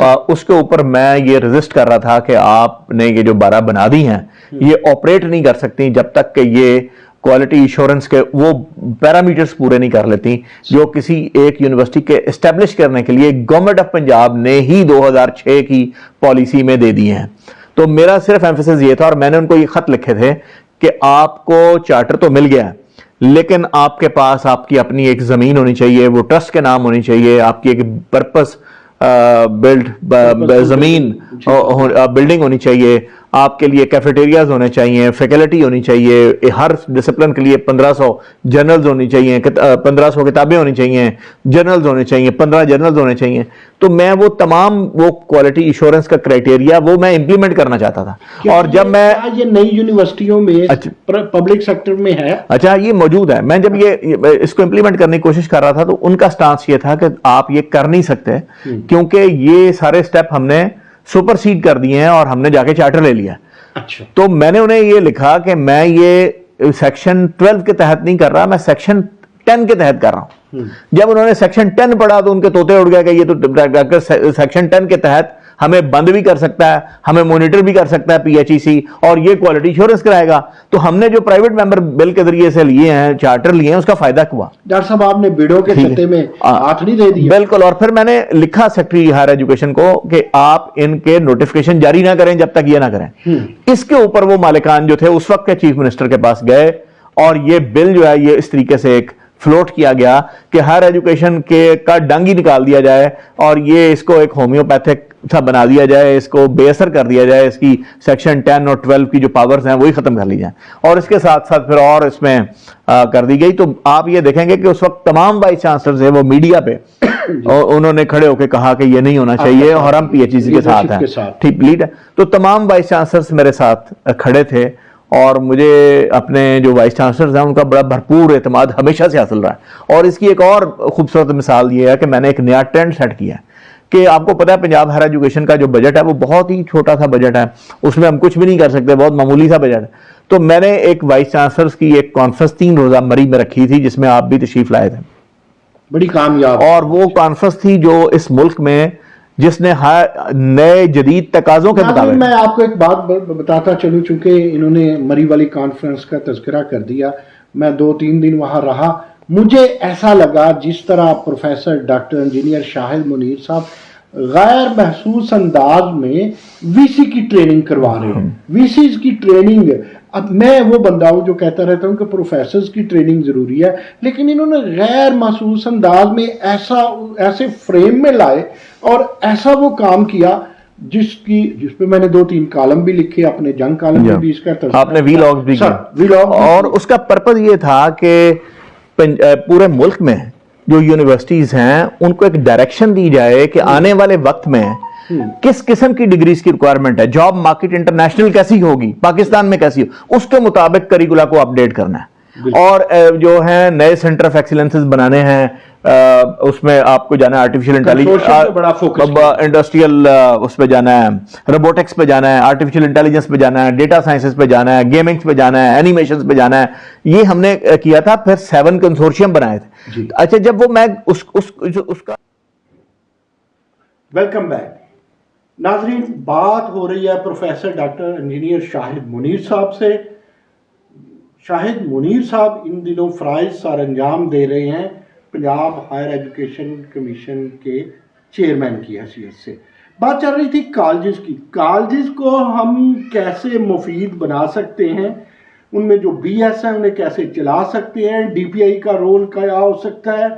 اس کے اوپر میں یہ رجسٹ کر رہا تھا کہ آپ نے یہ جو 12 بنا دی ہیں یہ آپریٹ نہیں کر سکتی جب تک کہ یہ کوالٹی ایشورنس کے وہ پیرامیٹرز پورے نہیں کر لیتی جو کسی ایک یونیورسٹی کے اسٹیبلش کرنے کے لیے گورنمنٹ آف پنجاب نے ہی 2006 کی پالیسی میں دے دی ہیں. تو میرا صرف ایمفیسس یہ تھا اور میں نے ان کو یہ خط لکھے تھے کہ آپ کو چارٹر تو مل گیا لیکن آپ کے پاس آپ کی اپنی ایک زمین ہونی چاہیے, وہ ٹرسٹ کے نام ہونی چاہیے, آپ کی ایک پرپس زمین بلڈنگ ہونی چاہیے, آپ کے لیے کیفیٹیریاز ہونے چاہیے, فیکلٹی ہونی چاہیے, ہر ڈسپلن کے لیے 1500 جرنلز ہونی چاہیے, 1500 کتابیں ہونی چاہیے, جرنلز ہونے چاہیے, 15 جرنلز ہونے چاہیے. تو میں وہ تمام وہ کوالٹی ایشورنس کا کرائٹیریا وہ میں امپلیمنٹ کرنا چاہتا تھا. اور جب میں یہ نئی یونیورسٹیوں میں پبلک سیکٹر میں ہے, اچھا یہ موجود ہے, میں جب یہ اس کو امپلیمنٹ کرنے کی کوشش کر رہا تھا تو ان کا سٹانس یہ تھا کہ آپ یہ کر نہیں سکتے کیونکہ یہ سارے سٹیپ ہم نے سپر سیڈ کر دیے ہیں اور ہم نے جا کے چارٹر لے لیا. اچھا, تو میں نے انہیں یہ لکھا کہ میں یہ سیکشن 12 کے تحت نہیں کر رہا, میں سیکشن 10 کے تحت کر رہا ہوں. جب انہوں نے سیکشن 10 پڑھا تو ان کے طوطے اڑ گئے کہ یہ تو سیکشن 10 کے تحت ہمیں بند بھی کر سکتا ہے, ہمیں مانیٹر بھی کر سکتا ہے پی ایچ ای سی, اور یہ کوالٹی ایشورنس کرائے گا. تو ہم نے جو پرائیویٹ ممبر بل کے ذریعے سے لیے ہیں, چارٹر لیے ہیں, اس کا فائدہ ہوا. ڈاکٹر صاحب آپ نے بیڑوں کے چھتے میں ہاتھ نہیں دے دیا. بالکل, اور پھر میں نے لکھا سیکٹری ہائر ایجوکیشن کو کہ آپ ان کے نوٹیفکیشن جاری نہ کریں جب تک یہ نہ کریں. اس کے اوپر وہ مالکان جو تھے اس وقت کے چیف منسٹر کے پاس گئے اور یہ بل جو ہے یہ اس طریقے سے ایک فلوٹ کیا گیا کہ ہائر ایجوکیشن کے کا ڈنگ ہی نکال دیا جائے اور یہ اس کو ایک ہومیوپیتھک سا بنا دیا جائے, اس کو بے اثر کر دیا جائے, اس کی سیکشن 10 اور 12 کی جو پاورز ہیں وہی ختم کر لی جائیں, اور اس کے ساتھ ساتھ پھر اور اس میں کر دی گئی. تو آپ یہ دیکھیں گے کہ اس وقت تمام وائس چانسلرز ہیں وہ میڈیا پہ اور انہوں نے کھڑے ہو کے کہا کہ یہ نہیں ہونا چاہیے اور ہم پی ایچ ای سی کے ساتھ ہیں. ٹھیک لیڈ ہے. تو تمام وائس چانسلرز میرے ساتھ کھڑے تھے اور مجھے اپنے جو وائس چانسلرز ہیں ان کا بڑا بھرپور اعتماد ہمیشہ سے حاصل رہا ہے. اور اس کی ایک اور خوبصورت مثال یہ ہے کہ میں نے ایک نیا ٹرینڈ سیٹ کیا ہے کہ آپ کو پتا ہے پنجاب ہائر ایجوکیشن کا جو بجٹ ہے وہ بہت ہی چھوٹا سا بجٹ ہے, اس میں ہم کچھ بھی نہیں کر سکتے, بہت معمولی سا بجٹ ہے. تو میں نے ایک وائس چانسلرز کی ایک کانفرنس 3 روزہ مری میں رکھی تھی جس میں آپ بھی تشریف لائے تھے, بڑی کامیاب, اور وہ کانفرنس تھی جو اس ملک میں جس نے نئے جدید تقاضوں کے مطابق. میں آپ کو ایک بات بتاتا چلوں, چونکہ انہوں نے مری والی کانفرنس کا تذکرہ کر دیا, میں 2-3 دن وہاں رہا. مجھے ایسا لگا جس طرح پروفیسر ڈاکٹر انجینئر شاہد منیر صاحب غیر محسوس انداز میں وی سی کی ٹریننگ کروا رہے ہیں. وی سیز کی ٹریننگ, اب میں وہ بندہ ہوں جو کہتا رہتا ہوں کہ پروفیسرز کی ٹریننگ ضروری ہے, لیکن انہوں نے غیر محسوس انداز میں ایسے فریم میں لائے اور ایسا وہ کام کیا جس پہ میں نے 2-3 کالم بھی لکھے, اپنے جنگ کالم میں بھی اس کا تذکرہ, آپ نے وی لاگز بھی کیے, اور اس کا پرپز یہ تھا کہ پورے ملک میں جو یونیورسٹیز ہیں ان کو ایک ڈائریکشن دی جائے کہ آنے والے وقت میں کس قسم کی ڈگریز کی ریکوائرمنٹ ہے, جاب مارکیٹ انٹرنیشنل کیسی ہوگی, پاکستان میں کیسی ہو, اس کے مطابق کریکولا کو اپڈیٹ کرنا ہے. اور جو ہیں نئے سینٹر آف ایکسیلنسز بنانے ہیں, اس میں آپ کو جانا ہے آرٹیفیشل انٹیلیجنس, انڈسٹریل اس پہ جانا ہے, روبوٹکس پہ جانا ہے, آرٹیفیشل انٹیلیجنس پہ جانا ہے, ڈیٹا سائنسز پہ جانا ہے, گیمنگز پہ جانا ہے, اینیمیشنز پہ جانا ہے. یہ ہم نے کیا تھا. پھر 7 کنسورشیم بنائے تھے. اچھا, جب وہ میں اس کا ویلکم بیک ناظرین, بات ہو رہی ہے پروفیسر ڈاکٹر انجینئر شاہد منیر صاحب سے. شاہد منیر صاحب ان دنوں فرائض سر انجام دے رہے ہیں پنجاب ہائر ایجوکیشن کمیشن کے چیئرمین کی حیثیت سے. بات چل رہی تھی کالجز کی. کالجز کو ہم کیسے مفید بنا سکتے ہیں, ان میں جو بی ایس ہیں انہیں کیسے چلا سکتے ہیں, ڈی پی آئی کا رول کیا ہو سکتا ہے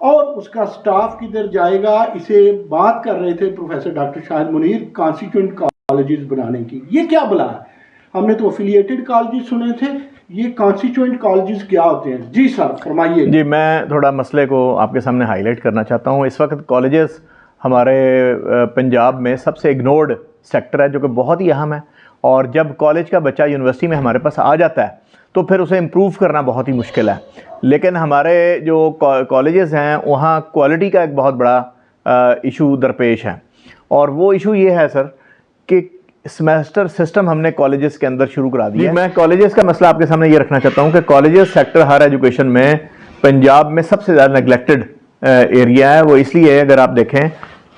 اور اس کا سٹاف کدھر جائے گا. اسے بات کر رہے تھے پروفیسر ڈاکٹر شاہد منیر کانسٹیٹوئنٹ کالجز بنانے کی. یہ کیا بلا ہے؟ ہم نے تو افیلیٹڈ کالجز سنے تھے, یہ کانسٹیٹوئنٹ کالجز کیا ہوتے ہیں؟ جی سر فرمائیے. جی, میں تھوڑا مسئلے کو آپ کے سامنے ہائی لائٹ کرنا چاہتا ہوں. اس وقت کالجز ہمارے پنجاب میں سب سے اگنورڈ سیکٹر ہے جو کہ بہت ہی اہم ہے, اور جب کالج کا بچہ یونیورسٹی میں ہمارے پاس آ جاتا ہے تو پھر اسے امپروو کرنا بہت ہی مشکل ہے. لیکن ہمارے جو کالجز ہیں وہاں کوالٹی کا ایک بہت بڑا ایشو درپیش ہے, اور وہ ایشو یہ ہے سر کہ سیمیسٹر سسٹم ہم نے کالجز کے اندر شروع کرا دیا ہے. میں کالجز کا مسئلہ آپ کے سامنے یہ رکھنا چاہتا ہوں کہ کالجز سیکٹر ہائر ایجوکیشن میں پنجاب میں سب سے زیادہ نیگلیکٹڈ ایریا ہے. وہ اس لیے اگر آپ دیکھیں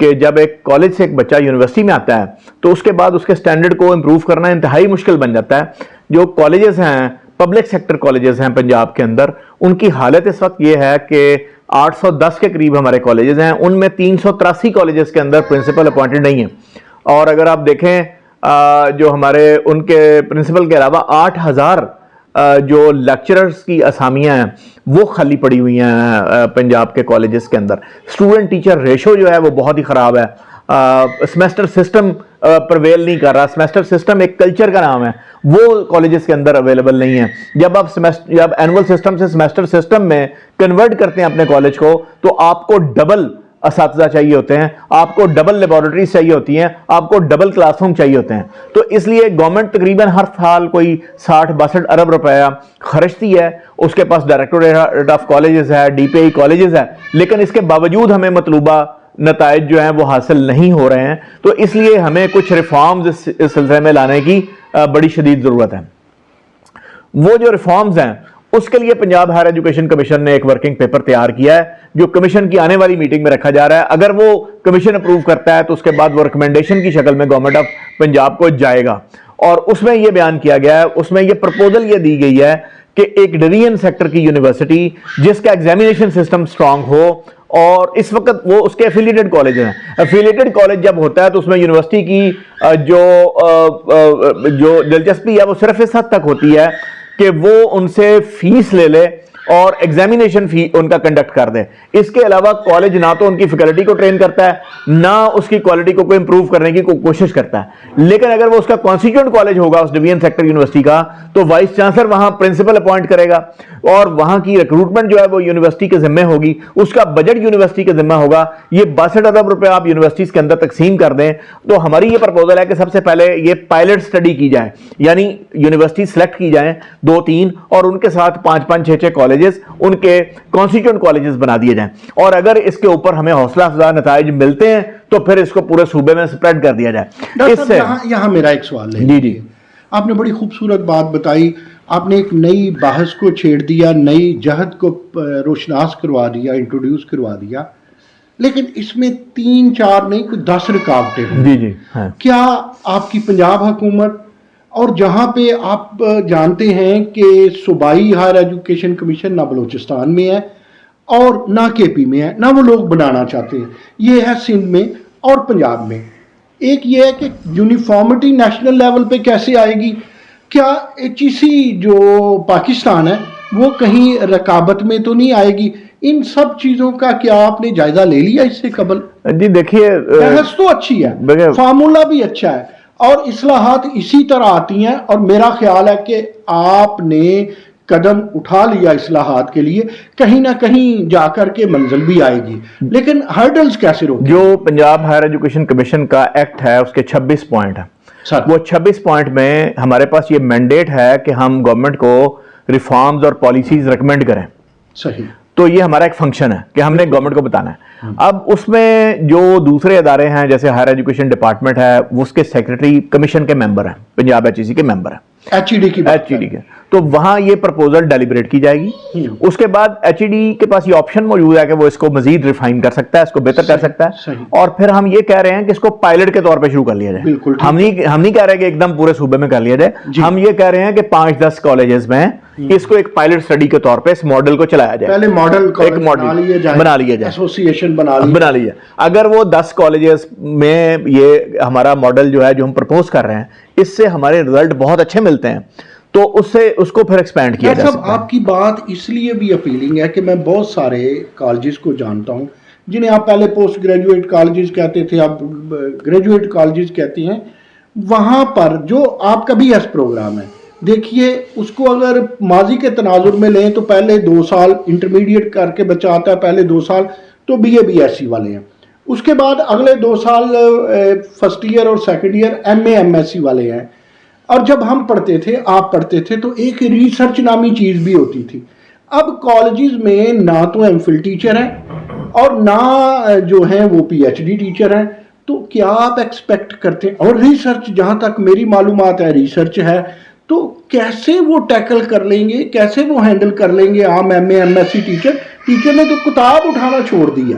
کہ جب ایک کالج سے ایک بچہ یونیورسٹی میں آتا ہے تو اس کے بعد اس کے سٹینڈرڈ کو امپروو کرنا انتہائی مشکل بن جاتا ہے. جو کالجز ہیں پبلک سیکٹر کالجز ہیں پنجاب کے اندر, ان کی حالت اس وقت یہ ہے کہ 810 کے قریب ہمارے کالجز ہیں, ان میں 383 کالجز کے اندر پرنسپل اپوائنٹڈ نہیں ہیں. اور اگر آپ دیکھیں جو ہمارے ان کے پرنسپل کے علاوہ 8000 جو لیکچررز کی اسامیاں ہیں وہ خالی پڑی ہوئی ہیں پنجاب کے کالجز کے اندر. اسٹوڈنٹ ٹیچر ریشو جو ہے وہ بہت ہی خراب ہے. سیمیسٹر سسٹم پرویل نہیں کر رہا. سیمیسٹر سسٹم ایک کلچر کا نام ہے, وہ کالجز کے اندر اویلیبل نہیں ہے. جب آپ جب اینول سسٹم سے سیمیسٹر سسٹم میں کنورٹ کرتے ہیں اپنے کالج کو تو آپ کو ڈبل اساتذہ چاہیے ہوتے ہیں, آپ کو ڈبل لیبارٹریز چاہیے ہوتی ہیں, آپ کو ڈبل کلاس روم چاہیے ہوتے ہیں. تو اس لیے گورنمنٹ تقریباً ہر سال کوئی 60-62 ارب روپیہ خرچتی ہے. اس کے پاس ڈائریکٹوریٹ آف کالجز ہے, ڈی پی آئی کالجز ہے, لیکن اس کے باوجود ہمیں مطلوبہ نتائج جو ہیں وہ حاصل نہیں ہو رہے ہیں. تو اس لیے ہمیں کچھ ریفارمز اس سلسلے میں لانے کی بڑی شدید ضرورت ہے. وہ جو ریفارمز ہیں اس کے لیے پنجاب ہائر ایجوکیشن کمیشن نے ایک ورکنگ پیپر تیار کیا ہے جو کمیشن کی آنے والی میٹنگ میں رکھا جا رہا ہے. اگر وہ کمیشن اپروو کرتا ہے تو اس کے بعد وہ ریکمنڈیشن کی شکل میں گورنمنٹ آف پنجاب کو جائے گا. اور اس میں یہ بیان کیا گیا ہے, اس میں یہ پرپوزل یہ دی گئی ہے کہ ایک ڈویژن سیکٹر کی یونیورسٹی جس کا ایگزامینیشن سسٹم سٹرانگ ہو, اور اس وقت وہ اس کے ایفیلیٹڈ کالج ہیں. ایفیلیٹڈ کالج جب ہوتا ہے تو اس میں یونیورسٹی کی جو دلچسپی ہے وہ صرف اس حد تک ہوتی ہے کہ وہ ان سے فیس لے لے اور ایگزامینیشن فی ان کا کنڈکٹ کر دے. اس کے علاوہ کالج نہ تو ان کی فیکلٹی کو ٹرین کرتا ہے, نہ اس کی کوالٹی کو کوئی امپروو کرنے کی کوشش کرتا ہے. لیکن اگر وہ اس کا کانسٹیٹیوئنٹ کالج ہوگا اس ڈویژن سیکٹر یونیورسٹی کا, تو وائس چانسلر وہاں پرنسپل اپوائنٹ کرے گا اور وہاں کی ریکروٹمنٹ جو ہے وہ یونیورسٹی کے ذمہ ہوگی, اس کا بجٹ یونیورسٹی کے ذمہ ہوگا. یہ 62 ارب روپے آپ یونیورسٹیز کے اندر تقسیم کر دیں. تو ہماری یہ پرپوزل ہے کہ سب سے پہلے یہ پائلٹ سٹڈی کی جائے, یعنی یونیورسٹی سلیکٹ کی جائیں 2-3 اور ان کے ساتھ 5-5-6 کالجز ان کے کانسٹیٹیوئنٹ کالجز بنا دیے جائیں. اور اگر اس کے اوپر ہمیں حوصلہ افزا نتائج ملتے ہیں تو پھر اس کو پورے صوبے میں سپریڈ کر دیا جائے. اس سے یہاں میرا ایک سوال ہے. جی آپ نے بڑی خوبصورت بات بتائی, آپ نے ایک نئی بحث کو چھیڑ دیا, نئی جہد کو روشناس کروا دیا, انٹروڈیوس کروا دیا, لیکن اس میں 3-4 نہیں کوئی 10 رکاوٹیں ہیں. جی کیا آپ کی پنجاب حکومت, اور جہاں پہ آپ جانتے ہیں کہ صوبائی ہائر ایجوکیشن کمیشن نہ بلوچستان میں ہے اور نہ کے پی میں ہے, نہ وہ لوگ بنانا چاہتے ہیں, یہ ہے سندھ میں اور پنجاب میں. ایک یہ ہے کہ یونیفارمٹی نیشنل لیول پہ کیسے آئے گی؟ کیا ایچ ای سی جو پاکستان ہے وہ کہیں رقابت میں تو نہیں آئے گی؟ ان سب چیزوں کا کیا آپ نے جائزہ لے لیا اس سے قبل؟ جی دیکھیے, بحث تو اچھی ہے, فارمولا بھی اچھا ہے, اور اصلاحات اسی طرح آتی ہیں, اور میرا خیال ہے کہ آپ نے قدم اٹھا لیا اصلاحات کے لیے, کہیں نہ کہیں جا کر کے منزل بھی آئے گی, لیکن ہرڈلز کیسے روکیں؟ جو پنجاب ہائر ایجوکیشن کمیشن کا ایکٹ ہے اس کے 26 پوائنٹ ہیں. وہ 26 پوائنٹ میں ہمارے پاس یہ مینڈیٹ ہے کہ ہم گورنمنٹ کو ریفارمز اور پالیسیز ریکمینڈ کریں. صحیح. تو یہ ہمارا ایک فنکشن ہے کہ ہم نے گورنمنٹ کو بتانا ہے. اب اس میں جو دوسرے ادارے ہیں جیسے ہائر ایجوکیشن ڈپارٹمنٹ ہے, اس کے سیکرٹری کمیشن کے ممبر ہیں, پنجاب ایچ ای سی کے ممبر ہیں, ایچ ای ڈی کے. تو وہاں یہ پرپوزل ڈیلیبریٹ کی جائے گی. اس کے بعد ایچ ای ڈی کے پاس یہ آپشن موجود ہے کہ وہ اس کو مزید ریفائن کر سکتا ہے, اس کو بہتر کر سکتا ہے. اور پھر ہم یہ کہہ رہے ہیں کہ اس کو پائلٹ کے طور پہ شروع کر لیا جائے. ہم نہیں کہہ رہے کہ ایک دم پورے صوبے میں کر لیا جائے. ہم یہ کہہ رہے ہیں کہ 5-10 کالجز میں اس کو ایک پائلٹ اسٹڈی کے طور پہ اس ماڈل کو چلایا جائے. پہلے ماڈل ایک ماڈل بنا لیا جائے, ایسوسیشن بنا لیا. اگر وہ 10 کالجز میں یہ ہمارا ماڈل جو ہے جو ہم پرپوز کر رہے ہیں اس سے ہمارے رزلٹ بہت اچھے ملتے ہیں تو اس کو پھر ایکسپینڈ کیا جا سکتا ہے. آپ کی بات اس لیے بھی اپیلنگ ہے کہ میں بہت سارے کالجز کو جانتا ہوں جنہیں آپ پہلے پوسٹ گریجویٹ کالجز کہتے تھے, آپ گریجویٹ کالجز کہتے ہیں. وہاں پر جو آپ کا بی ایس پروگرام ہے, دیکھیے اس کو اگر ماضی کے تناظر میں لیں تو پہلے 2 سال انٹرمیڈیٹ کر کے بچہ آتا ہے, پہلے 2 سال تو B A B S C والے ہیں, اس کے بعد اگلے 2 سال فرسٹ ایئر اور second year M A M S C والے ہیں. اور جب ہم پڑھتے تھے, آپ پڑھتے تھے, تو ایک ریسرچ نامی چیز بھی ہوتی تھی. اب کالجز میں نہ تو ایم فل ٹیچر ہیں اور نہ جو ہیں وہ پی ایچ ڈی ٹیچر ہیں. تو کیا آپ ایکسپیکٹ کرتے ہیں؟ اور ریسرچ, جہاں تک میری معلومات ہے ریسرچ ہے, تو کیسے وہ ٹیکل کر لیں گے, کیسے وہ ہینڈل کر لیں گے عام M A M S C teacher نے تو کتاب اٹھانا چھوڑ دیا.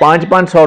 500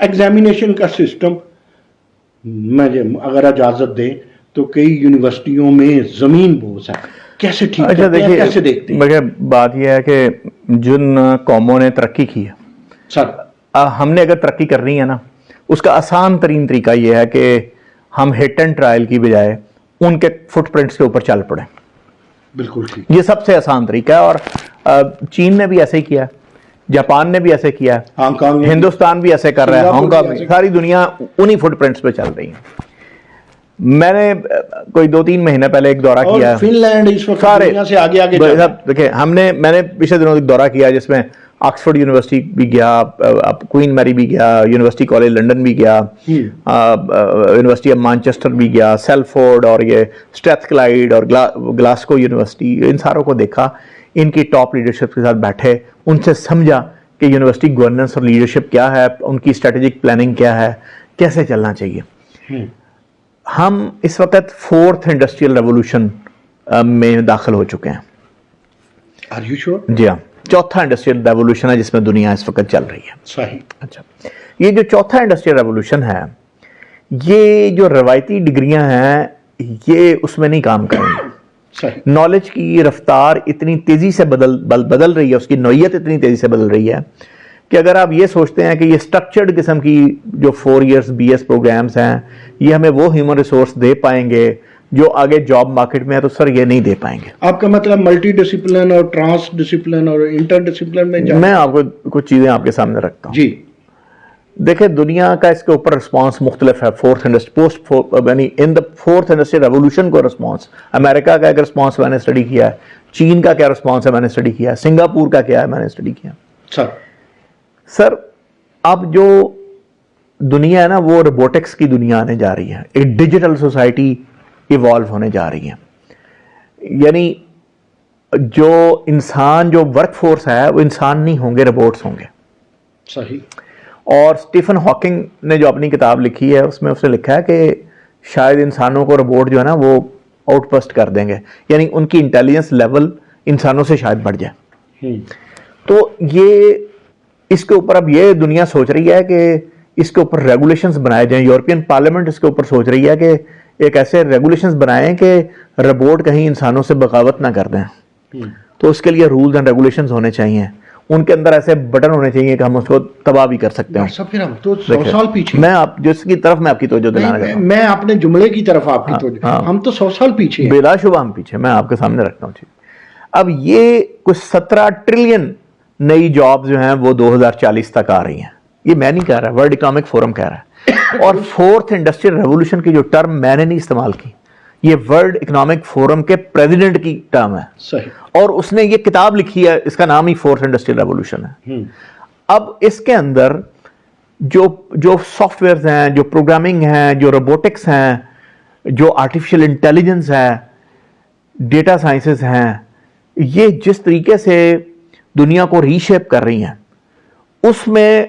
ایگزامینیشن کا سسٹم میں اگر اجازت دیں تو کئی یونیورسٹیوں میں زمین بوجھ ہے، کیسے ٹھیک کرتے ہیں، کیسے دیکھتے ہیں؟ دیکھیے بات یہ ہے کہ جن قوموں نے ترقی کی ہے سر، ہم نے اگر ترقی کرنی ہے نا، اس کا آسان ترین طریقہ یہ ہے کہ ہم ہٹ اینڈ ٹرائل کی بجائے ان کے فٹ پرنٹس کے اوپر چل پڑیں. بالکل ٹھیک. یہ سب سے آسان طریقہ ہے، اور چین نے بھی ایسے ہی کیا ہے، جاپان نے بھی ایسے کیا ہے، ہانگ کانگ، ہندوستان بھی ایسے کر رہا ہے، ہانگ کانگ بھی، ساری دنیا انہی فٹ پرنٹس پہ چل رہی ہے. میں نے کوئی 2-3 مہینے پہلے ایک دورہ کیا ہے، فن لینڈ اس وقت دنیا سے آگے آگے دیکھیں میں نے پچھلے دنوں ایک دورہ کیا جس میں آکسفورڈ یونیورسٹی بھی گیا، کوئن میری بھی گیا، یونیورسٹی کالج لنڈن بھی گیا، یونیورسٹی آف مانچسٹر بھی گیا، سیلفورڈ اور یہ اسٹریتھ کلائیڈ اور گلاسکو یونیورسٹی، ان ساروں کو دیکھا، ان کی ٹاپ لیڈرشپ کے ساتھ بیٹھے، ان سے سمجھا کہ یونیورسٹی گورننس اور لیڈرشپ کیا ہے، ان کی اسٹریٹجک پلاننگ کیا ہے، کیسے چلنا چاہیے. ہم اس وقت 4th انڈسٹریل ریولوشن میں داخل ہو چکے ہیں. Are you sure؟ جی ہاں، 4تھا انڈسٹریل ریولوشن ہے جس میں دنیا اس وقت چل رہی ہے. صحیح. اچھا، یہ جو 4تھا انڈسٹریل ریولوشن ہے، یہ جو روایتی ڈگریاں ہیں یہ اس میں نہیں کام کریں گے. صحیح. نالج کی رفتار اتنی تیزی سے بدل رہی ہے، اس کی نوعیت اتنی تیزی سے بدل رہی ہے کہ اگر آپ یہ سوچتے ہیں کہ یہ سٹرکچرڈ قسم کی جو 4 ایئرس BS پروگرامز ہیں یہ ہمیں وہ ہیومن ریسورس دے پائیں گے جو آگے جاب مارکیٹ میں ہے، تو سر یہ نہیں دے پائیں گے. آپ کا مطلب ملٹی ڈسپلن اور ٹرانس ڈسپلن اور انٹر ڈسپلن میں آپ کو کچھ چیزیں آپ کے سامنے رکھتا ہوں. جی دیکھیں دنیا کا اس کے اوپر رسپانس مختلف ہے. 4th انڈسٹری یعنی ان دا 4th انڈسٹری ریولوشن کو رسپانس، امریکہ کا ایک رسپانس میں نے اسٹڈی کیا ہے، چین کا کیا رسپانس ہے میں نے اسٹڈی کیا ہے، سنگاپور کا کیا ہے میں نے اسٹڈی کیا. سر اب جو دنیا ہے نا وہ روبوٹکس کی دنیا آنے جا رہی ہے، ایک ڈیجیٹل سوسائٹی ایوالو ہونے جا رہی ہے. یعنی جو انسان جو ورک فورس ہے وہ انسان نہیں ہوں گے، روبوٹس ہوں گے. صحیح. اور اسٹیفن ہاکنگ نے جو اپنی کتاب لکھی ہے اس میں اس نے لکھا ہے کہ شاید انسانوں کو روبوٹ جو ہے نا وہ آؤٹ پسٹ کر دیں گے، یعنی ان کی انٹیلیجنس لیول انسانوں سے شاید بڑھ جائے. تو یہ اس کے اوپر اب یہ دنیا سوچ رہی ہے کہ اس کے اوپر ریگولیشنز بنائے جائیں. یورپین پارلیمنٹ اس کے اوپر سوچ رہی ہے کہ ایک ایسے ریگولیشنز بنائیں کہ روبوٹ کہیں انسانوں سے بغاوت نہ کر دیں. تو اس کے لیے رولز اینڈ ریگولیشنز ہونے چاہیے، ان کے اندر ایسے بٹن ہونے چاہیے کہ ہم اس کو تباہ بھی کر سکتے ہیں. پھر ہم تو 100 سال پیچھے. میں آپ جس کی طرف میں آپ کی توجہ دلانا چاہتا ہوں، میں اپنے جملے کی طرف آپ کی توجہ، ہم تو 100 سال پیچھے. بلا شبہ ہم پیچھے، میں آپ کے سامنے رکھتا ہوں. اب یہ کچھ 17 ٹریلین نئی جاب جو ہیں وہ 2040 تک آ رہی ہیں. یہ میں نہیں کہہ رہا، ورلڈ اکنامک فورم کہہ رہا ہے. اور 4th انڈسٹریل ریولوشن کی جو ٹرم میں نے نہیں استعمال کی، یہ ورلڈ اکنامک فورم کے پریزیڈنٹ کی ٹرم ہے. صحیح. اور اس نے یہ کتاب لکھی ہے، اس کا نام ہی 4th انڈسٹریل ریولوشن ہے. اب اس کے اندر جو سافٹ ویئرز ہیں، جو پروگرامنگ ہیں، جو روبوٹکس ہیں، جو آرٹیفیشل انٹیلیجنس ہے، ڈیٹا سائنسز ہیں، یہ جس طریقے سے دنیا کو ری شیپ کر رہی ہیں اس میں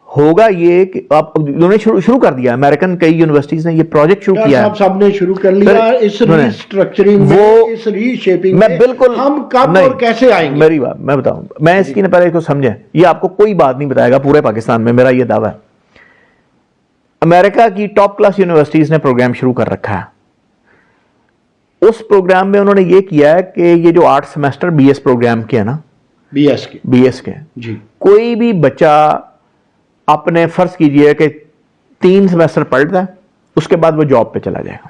ہوگا یہ کہ آپ انہوں نے شروع کر دیا. امریکن کئی یونیورسٹیز نے یہ پروجیکٹ شروع کیا ہے، سب نے شروع کر لیا. اس ری سٹرکچرنگ میں، اس ری شیپنگ میں بالکل ہم کب اور کیسے آئیں گے؟ میری بات میں بتاؤں، میں اس کی پہلے اس کو سمجھیں، یہ آپ کو کوئی بات نہیں بتائے گا پورے پاکستان میں، میرا یہ دعویٰ ہے. امریکہ کی ٹاپ کلاس یونیورسٹیز نے پروگرام شروع کر رکھا ہے. اس پروگرام میں انہوں نے یہ کیا ہے کہ یہ جو 8 سیمیسٹر BS پروگرام کے ہیں نا، BS کے جی، کوئی بھی بچہ اپنے فرض کیجئے کہ 3 سیمیسٹر پڑھتا ہے، اس کے بعد وہ جاب پہ چلا جائے گا.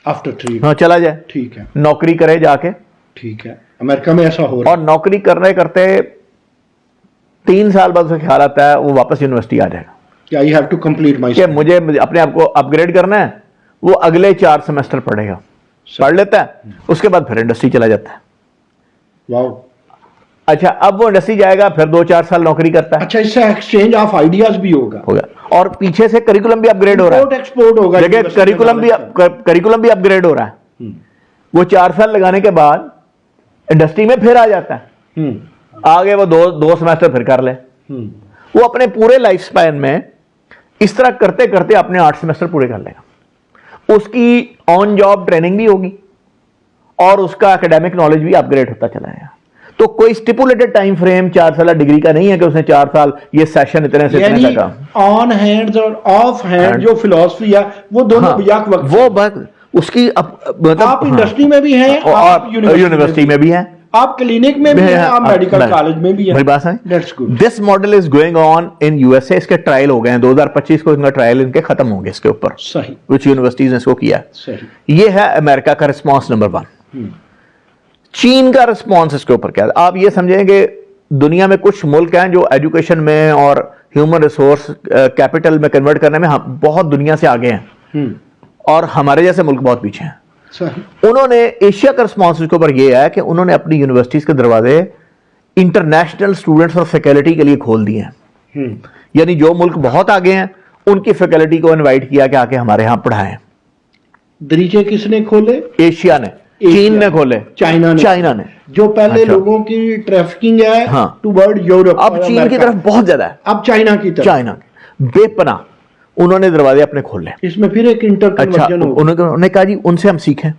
آفٹر 3 ہاں چلا جائے، ٹھیک ہے، نوکری کرے جا کے. ٹھیک ہے. امریکہ میں ایسا ہو رہا ہے. اور نوکری کرتے 3 سال بعد اسے خیال آتا ہے وہ واپس یونیورسٹی آ جائے گا کہ I have to complete my کہ مجھے اپنے آپ کو اپ گریڈ کرنا ہے. وہ اگلے 4 سیمیسٹر پڑھے گا، پڑھ لیتا ہے، اس کے بعد پھر انڈسٹری چلا جاتا ہے. واو. اچھا اب وہ انڈسٹری جائے گا، پھر 2-4 سال نوکری کرتا ہے. اچھا، اس سے ایکسچینج آف آئیڈیاز بھی ہوگا. اور پیچھے سے کریکولم بھی اپ گریڈ ہو رہا ہے، ایکسپورٹ ہوگا. کریکولم بھی اپ گریڈ ہو رہا ہے. وہ 4 سال لگانے کے بعد انڈسٹری میں پھر آ جاتا ہے. آگے وہ 2 سیمیسٹر پھر کر لے. وہ اپنے پورے لائف سپین میں اس طرح کرتے کرتے اپنے 8 سیمیسٹر پورے کر لے گا. اس کی آن جاب ٹریننگ بھی ہوگی اور اس کا اکیڈیمک نالج بھی اپ گریڈ ہوتا چلا جائے گا. تو کوئی سٹیپولیٹڈ ٹائم فریم 4 سالہ ڈگری کا نہیں ہے کہ اس نے 4 سال یہ سیشن اتنے سے اتنے تک کا آن ہینڈ اور آف ہینڈ جو فلسفی ہے وہ دونوں یک وقت وہ بات اس کی آپ انڈسٹری میں بھی ہیں آپ یونیورسٹی میں بھی ہیں آپ کلینک میں بھی ہیں آپ میڈیکل کالج میں بھی ہیں. میری بات ہے this model is going on in U S A. اس کے ٹرائل ہو گئے ہیں 2025 کو ان کا ٹرائل ان کے ختم ہوں گے اس کے اوپر. صحیح. کچھ یونیورسٹیز نے اس کو کیا. صحیح. یہ ہے امریکہ کا رسپانس نمبر 1. چین کا رسپانس اس کے اوپر کیا ہے؟ آپ یہ سمجھیں کہ دنیا میں کچھ ملک ہیں جو ایجوکیشن میں اور ہیومن ریسورس کیپٹل میں کنورٹ کرنے میں بہت دنیا سے آگے ہیں اور ہمارے جیسے ملک بہت پیچھے ہیں. انہوں نے ایشیا کا رسپانس اس کے اوپر یہ ہے کہ انہوں نے اپنی یونیورسٹیز کے دروازے انٹرنیشنل سٹوڈنٹس اور فیکلٹی کے لیے کھول دیے ہیں. یعنی جو ملک بہت آگے ہیں ان کی فیکلٹی کو انوائٹ کیا کہ آ کے ہمارے ہاں پڑھائیں. دریچے کس نے کھولے؟ ایشیا نے. چین نے کھولے. چائنا نے. جو پہلے لوگوں کی ٹریفکنگ ہے ٹوورڈ یورپ اب چین کی طرف بہت زیادہ ہے. اب چائنا کی طرف. چائنا بے پناہ انہوں نے دروازے اپنے کھولے. اس میں پھر ایک انٹر کنورژن ہو. انہوں نے کہا جی ان سے ہم سیکھیں.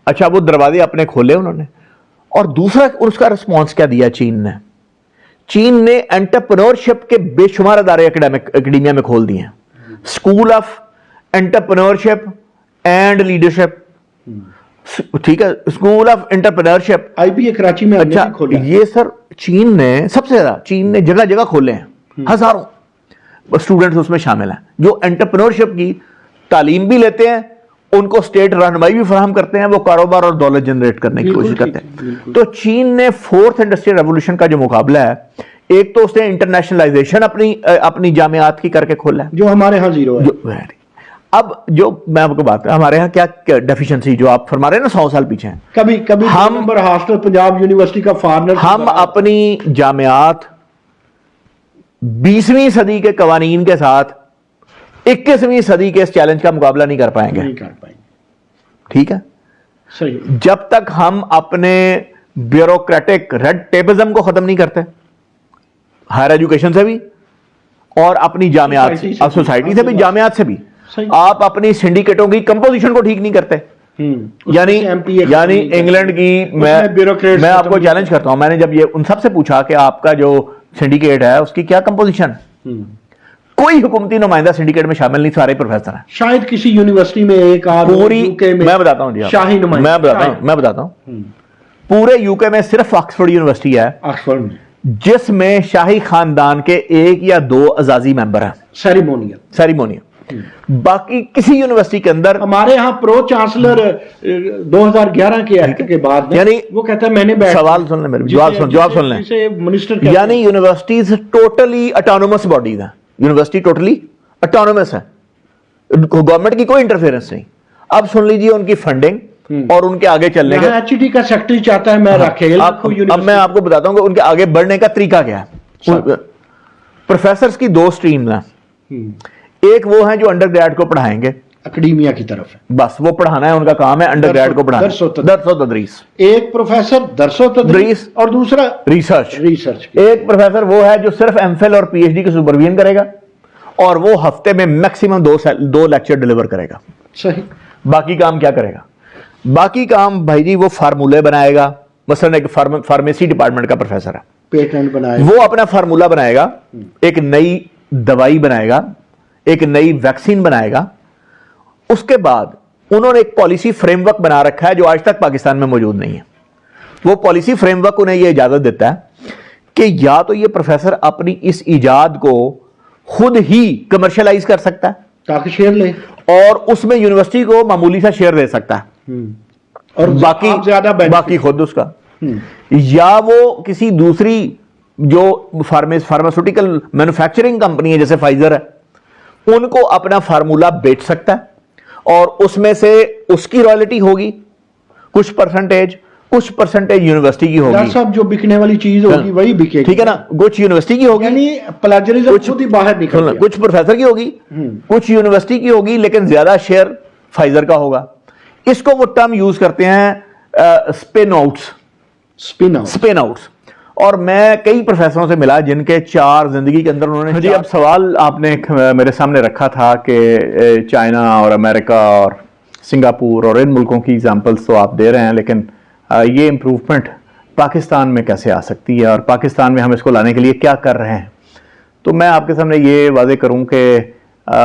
اچھا وہ دروازے اپنے کھولے انہوں نے. اور دوسرا اس کا رسپانس کیا دیا چین نے؟ چین نے انٹرپرینورشپ کے بے شمار ادارے اکیڈیمیا میں کھول دیے ہیں. School of entrepreneurship and leadership. ٹھیک ہے. School of entrepreneurship I B A Karachi میں. اچھا یہ سر چین نے سب سے زیادہ چین نے جگہ جگہ کھولے ہیں. ہزاروں اسٹوڈنٹس اس میں شامل ہیں جو انٹرپرینورشپ کی تعلیم بھی لیتے ہیں, ان کو اسٹیٹ رہنمائی بھی فراہم کرتے ہیں, وہ کاروبار اور دولت جنریٹ کرنے کی کوشش کرتے ہیں. تو چین نے 4th انڈسٹریل ریولوشن کا جو مقابلہ ہے, ایک تو اس نے انٹرنیشنلائزیشن اپنی جامعات کی کر کے کھولا ہے جو ہمارے ہاں زیرو ہے. اب جو میں آپ کو بات کروں ہمارے ہاں کیا ڈیفیشنسی جو آپ فرما رہے ہیں نا 100 سال پیچھے ہیں. کبھی ہم ہاسٹل پنجاب یونیورسٹی کا فارنر ہم اپنی جامعات 20ویں صدی کے قوانین کے ساتھ 21ویں صدی کے اس چیلنج کا مقابلہ نہیں کر پائیں گے. ٹھیک ہے. صحیح. جب تک ہم اپنے بیوروکریٹک ریڈ ٹیپزم کو ختم نہیں کرتے ہائر ایجوکیشن سے بھی اور اپنی جامعات سوسائٹی سے بھی جامعات سے بھی, آپ اپنی سنڈیکیٹوں کی کمپوزیشن کو ٹھیک نہیں کرتے. یعنی انگلینڈ کی میں آپ کو چیلنج کرتا ہوں, میں نے جب یہ ان سب سے پوچھا کہ آپ کا جو سنڈیکیٹ ہے اس کی کیا کمپوزیشن, کوئی حکومتی نمائندہ سنڈیکیٹ میں شامل نہیں, سارے پروفیسر ہیں. شاید کسی یونیورسٹی میں ایک پوری میں بتاتا ہوں جی شاہی نمائندہ میں بتاتا ہوں پورے یو کے میں صرف آکسفورڈ یونیورسٹی ہے جس میں شاہی خاندان کے 1 یا 2 اعزازی ممبر ہیں. سیریمونیل. باقی کسی یونیورسٹی کے اندر ہمارے ہاں پرو چانسلر 2011 کے ایکٹ کے بعد یعنی وہ کہتا ہے میں نے سوال سن لیں میرے جواب سن لیں. یعنی یونیورسٹیز ٹوٹلی اٹانومس باڈیز ہیں. یونیورسٹی ٹوٹلی اٹانومس ہے, گورنمنٹ کی کوئی انٹرفیئرنس نہیں. اب سن لیجیے ان کی فنڈنگ اور ان کے آگے چلنے کا. ایچ ڈی کا سیکرٹری چاہتا ہے میں راکھیل. اب میں آپ کو بتاتا ہوں کہ ان کے آگے بڑھنے کا طریقہ کیا ہے. پروفیسرز کی 2 سٹریمز ہیں. ایک وہ ہیں جو انڈر گریڈ کو پڑھائیں گے اکیڈیمیا کی طرف ہے, بس وہ پڑھانا ہے, ان کا کام ہے انڈر گریڈ کو پڑھانا, درس و تدریس. ایک پروفیسر درس و تدریس اور دوسرا ریسرچ. ایک پروفیسر وہ ہے جو صرف ایم فل اور پی ایچ ڈی کی سپرویژن کرے گا اور وہ ہفتے میں میکسیمم 2 لیکچر ڈیلیور کرے گا. صحیح. باقی کام کیا کرے گا؟ باقی کام بھائی جی وہ فارمولے بنائے گا. مثلا ایک فارمیسی ڈپارٹمنٹ کا پروفیسر ہے, پیٹنٹ بنائے وہ اپنا فارمولہ بنائے گا, ایک نئی دوائی بنائے گا, ایک نئی ویکسین بنائے گا. اس کے بعد انہوں نے ایک پالیسی فریم ورک بنا رکھا ہے جو آج تک پاکستان میں موجود نہیں ہے. وہ پالیسی فریم ورک انہیں یہ اجازت دیتا ہے کہ یا تو یہ پروفیسر اپنی اس ایجاد کو خود ہی کمرشلائز کر سکتا ہے تاکہ شیئر لے, اور اس میں یونیورسٹی کو معمولی سا شیئر دے سکتا ہے اور باقی خود اس کا, یا وہ کسی دوسری جو فارماسیوٹیکل مینوفیکچرنگ کمپنی ہے جیسے فائزر ہے ان کو اپنا فارمولہ بیچ سکتا ہے اور اس میں سے اس کی رائلٹی ہوگی کچھ پرسنٹیج یونیورسٹی کی ہوگی. صاحب جو بکنے والی چیز ہوگی وہی بکے گی. ٹھیک ہے نا, کچھ یونیورسٹی کی ہوگی, یعنی پلاجرزم خود ہی باہر نکل گیا. کچھ پروفیسر کی ہوگی, کچھ یونیورسٹی کی ہوگی, لیکن زیادہ شیئر فائزر کا ہوگا. اس کو وہ ٹرم یوز کرتے ہیں اسپن آؤٹس. اور میں کئی پروفیسروں سے ملا جن کے 4 زندگی کے اندر انہوں نے جی. اب سوال آپ نے میرے سامنے رکھا تھا کہ چائنا اور امریکہ اور سنگاپور اور ان ملکوں کی ایگزامپلس تو آپ دے رہے ہیں, لیکن یہ امپروومنٹ پاکستان میں کیسے آ سکتی ہے اور پاکستان میں ہم اس کو لانے کے لیے کیا کر رہے ہیں. تو میں آپ کے سامنے یہ واضح کروں کہ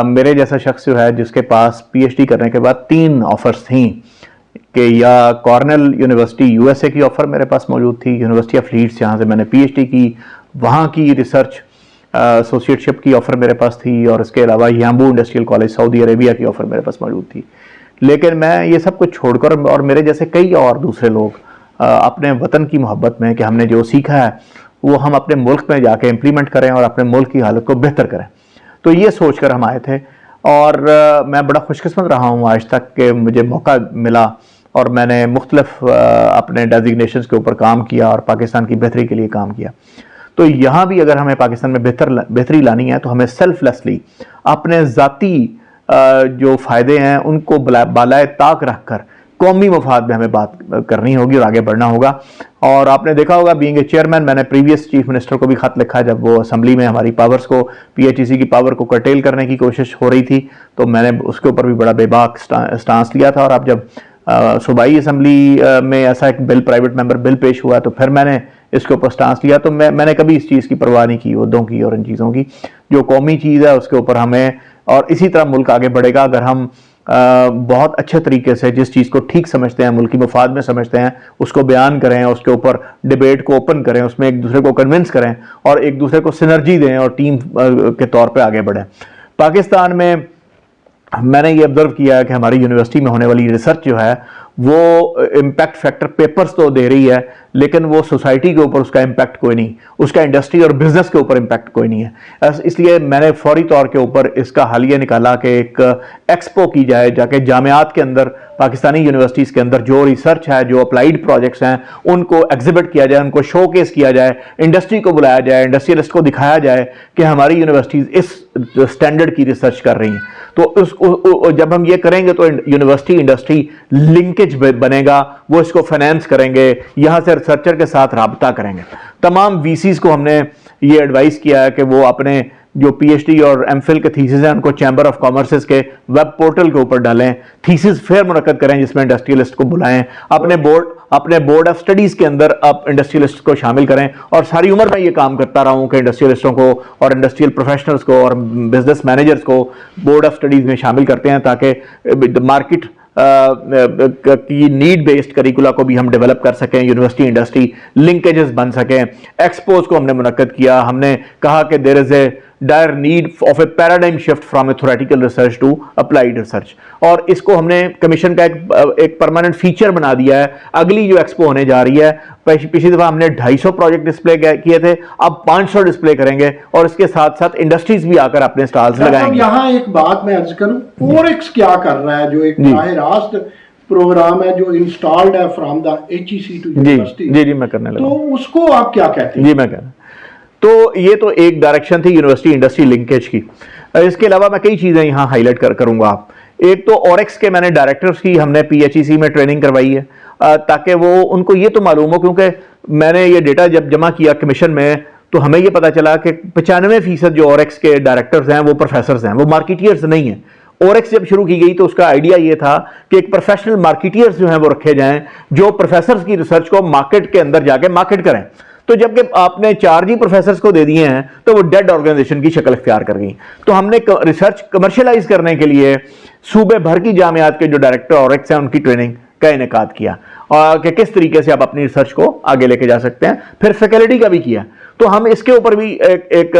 میرے جیسا شخص جو ہے جس کے پاس پی ایچ ڈی کرنے کے بعد 3 آفرز تھیں کہ یا کارنل یونیورسٹی یو ایس اے کی آفر میرے پاس موجود تھی, یونیورسٹی آف لیڈس جہاں سے میں نے پی ایچ ڈی کی, وہاں کی ریسرچ ایسوسیٹ شپ کی آفر میرے پاس تھی, اور اس کے علاوہ یامبو انڈسٹریل کالج سعودی عربیہ کی آفر میرے پاس موجود تھی. لیکن میں یہ سب کچھ چھوڑ کر اور میرے جیسے کئی اور دوسرے لوگ اپنے وطن کی محبت میں کہ ہم نے جو سیکھا ہے وہ ہم اپنے ملک میں جا کے امپلیمنٹ کریں اور اپنے ملک کی حالت کو بہتر کریں, تو یہ سوچ کر ہم آئے تھے. اور میں بڑا خوش قسمت رہا ہوں آج تک کہ مجھے موقع ملا اور میں نے مختلف اپنے ڈیزگنیشنز کے اوپر کام کیا اور پاکستان کی بہتری کے لیے کام کیا. تو یہاں بھی اگر ہمیں پاکستان میں بہتری لانی ہے تو ہمیں سیلف لیسلی اپنے ذاتی جو فائدے ہیں ان کو بالائے طاق رکھ کر قومی مفاد میں ہمیں بات کرنی ہوگی اور آگے بڑھنا ہوگا. اور آپ نے دیکھا ہوگا بینگ اے چیئرمین میں نے پریویس چیف منسٹر کو بھی خط لکھا جب وہ اسمبلی میں ہماری پاورز کو پی ایچ ای سی کی پاور کو کرٹیل کرنے کی کوشش ہو رہی تھی, تو میں نے اس کے اوپر بھی بڑا بے باک سٹانس لیا تھا. اور اب جب صوبائی اسمبلی میں ایسا ایک بل پرائیویٹ ممبر بل پیش ہوا تو پھر میں نے اس کے اوپر سٹانس لیا. تو میں نے کبھی اس چیز کی پرواہ نہیں کی, عہدوں کی اور ان چیزوں کی. جو قومی چیز ہے اس کے اوپر ہمیں, اور اسی طرح ملک آگے بڑھے گا اگر ہم بہت اچھے طریقے سے جس چیز کو ٹھیک سمجھتے ہیں, ملکی مفاد میں سمجھتے ہیں, اس کو بیان کریں, اس کے اوپر ڈیبیٹ کو اوپن کریں, اس میں ایک دوسرے کو کنونس کریں اور ایک دوسرے کو سنرجی دیں اور ٹیم کے طور پہ آگے بڑھیں. پاکستان میں نے یہ آبزرو کیا ہے کہ ہماری یونیورسٹی میں ہونے والی ریسرچ جو ہے وہ امپیکٹ فیکٹر پیپرز تو دے رہی ہے لیکن وہ سوسائٹی کے اوپر اس کا امپیکٹ کوئی نہیں, اس کا انڈسٹری اور بزنس کے اوپر امپیکٹ کوئی نہیں ہے. اس لیے میں نے فوری طور کے اوپر اس کا حل یہ نکالا کہ ایک ایکسپو کی جائے, جا کے جامعات کے اندر, پاکستانی یونیورسٹیز کے اندر جو ریسرچ ہے, جو اپلائیڈ پروجیکٹس ہیں, ان کو ایگزیبٹ کیا جائے, ان کو شو کیس کیا جائے, انڈسٹری کو بلایا جائے, انڈسٹریلسٹ کو دکھایا جائے کہ ہماری یونیورسٹیز اس اسٹینڈرڈ کی ریسرچ کر رہی ہیں. تو جب ہم یہ کریں گے تو یونیورسٹی انڈسٹری لنکیج بنے گا, وہ اس کو فائنینس کریں گے, یہاں سے ریسرچر کے ساتھ رابطہ کریں گے. تمام وی سیز کو ہم نے یہ ایڈوائز کیا ہے کہ وہ اپنے جو پی ایچ ڈی اور ایم فل کے تھیسز ہیں ان کو چیمبر آف کامرس کے ویب پورٹل کے اوپر ڈالیں, تھیسز فیئر منعقد کریں جس میں انڈسٹریلسٹ کو بلائیں, اپنے بورڈ آف اسٹڈیز کے اندر آپ انڈسٹریلسٹ کو شامل کریں. اور ساری عمر میں یہ کام کرتا رہا ہوں کہ انڈسٹریلسٹوں کو اور انڈسٹریل پروفیشنلز کو اور بزنس مینیجرز کو بورڈ آف اسٹڈیز میں شامل کرتے ہیں تاکہ مارکیٹ کی نیڈ بیسڈ کریکولا کو بھی ہم ڈیولپ کر سکیں, یونیورسٹی انڈسٹری لنکیجز بن سکیں. ایکسپوز کو ہم نے منعقد کیا, ہم نے کہا کہ there is a dire need of a paradigm shift from a theoretical research to applied research, اور اس کو ہم نے کمیشن کا ایک پرماننٹ فیچر بنا دیا ہے. اگلی جو ایکسپو ہونے جا رہی ہے, پچھلی دفعہ ہم نے 250 پروجیکٹ ڈسپلے کیے تھے, اب 500 ڈسپلے کریں گے اور اس کے ساتھ ساتھ انڈسٹریز بھی آ کر اپنے سٹالز لگائیں گے. یہاں ایک بات میں عرض کروں, فوریکس کیا کر رہا ہے, جو ایک براہ راست پروگرام ہے جو انسٹالڈ ہے from the H E C to university. جی میں کرنے لگا, تو اس کو آپ کیا کہتے ہیں؟ جی میں کہہ رہا ہوں. تو یہ تو ایک ڈائریکشن تھی یونیورسٹی انڈسٹری لنکیج کی. اس کے علاوہ میں کئی چیزیں یہاں ہائی لائٹ کروں گا. ایک تو اوریکس کے میں نے ڈائریکٹرز کی ہم نے پی ایچ ای سی میں ٹریننگ کروائی ہے تاکہ وہ ان کو یہ تو معلوم ہو, کیونکہ میں نے یہ ڈیٹا جب جمع کیا کمیشن میں تو ہمیں یہ پتا چلا کہ 95% جو اوریکس کے ڈائریکٹرز ہیں وہ پروفیسرز ہیں, وہ مارکیٹیئرز نہیں ہیں. اوریکس جب شروع کی گئی تو اس کا آئیڈیا یہ تھا کہ ایک پروفیشنل مارکیٹیئرز جو ہیں وہ رکھے جائیں جو پروفیسرز کی ریسرچ کو مارکیٹ کے اندر جا کے مارکیٹ کریں. تو جب کہ آپ نے چارج ہی پروفیسرز کو دے دیے ہیں تو وہ ڈیڈ آرگنائزیشن کی شکل اختیار کر گئی. تو ہم نے ریسرچ کمرشلائز کرنے کے لیے صوبے بھر کی جامعات کے جو ڈائریکٹر اوریکس ہیں ان کی ٹریننگ کا انعقاد کیا اور کہ کس طریقے سے آپ اپنی ریسرچ کو آگے لے کے جا سکتے ہیں. پھر فیکلٹی کا بھی کیا, تو ہم اس کے اوپر بھی ایک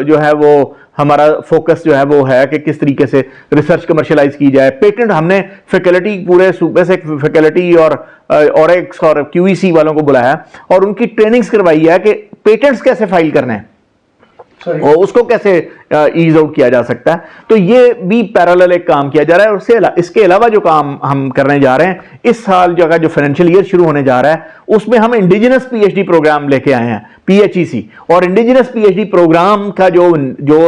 جو ہے وہ ہمارا فوکس جو ہے وہ ہے کہ کس طریقے سے ریسرچ کمرشلائز کی جائے. پیٹنٹ ہم نے فیکلٹی پورے صوبے سے فیکلٹی اور اوریکس اور کیو ای سی والوں کو بلایا اور ان کی ٹریننگز کروائی ہے کہ پیٹنٹس کیسے فائل کرنے ہیں اور اس کو کیسے ایز آؤٹ کیا جا سکتا ہے. تو یہ بھی پیرالل ایک کام کیا جا رہا ہے. اور اس کے علاوہ جو کام ہم کرنے جا رہے ہیں اس سال جو فائنینشیل ایئر شروع ہونے جا رہا ہے اس میں ہم indigenous P H D programme لے کے آئے ہیں, پی ایچ ای سی. اور indigenous P H D programme کا جو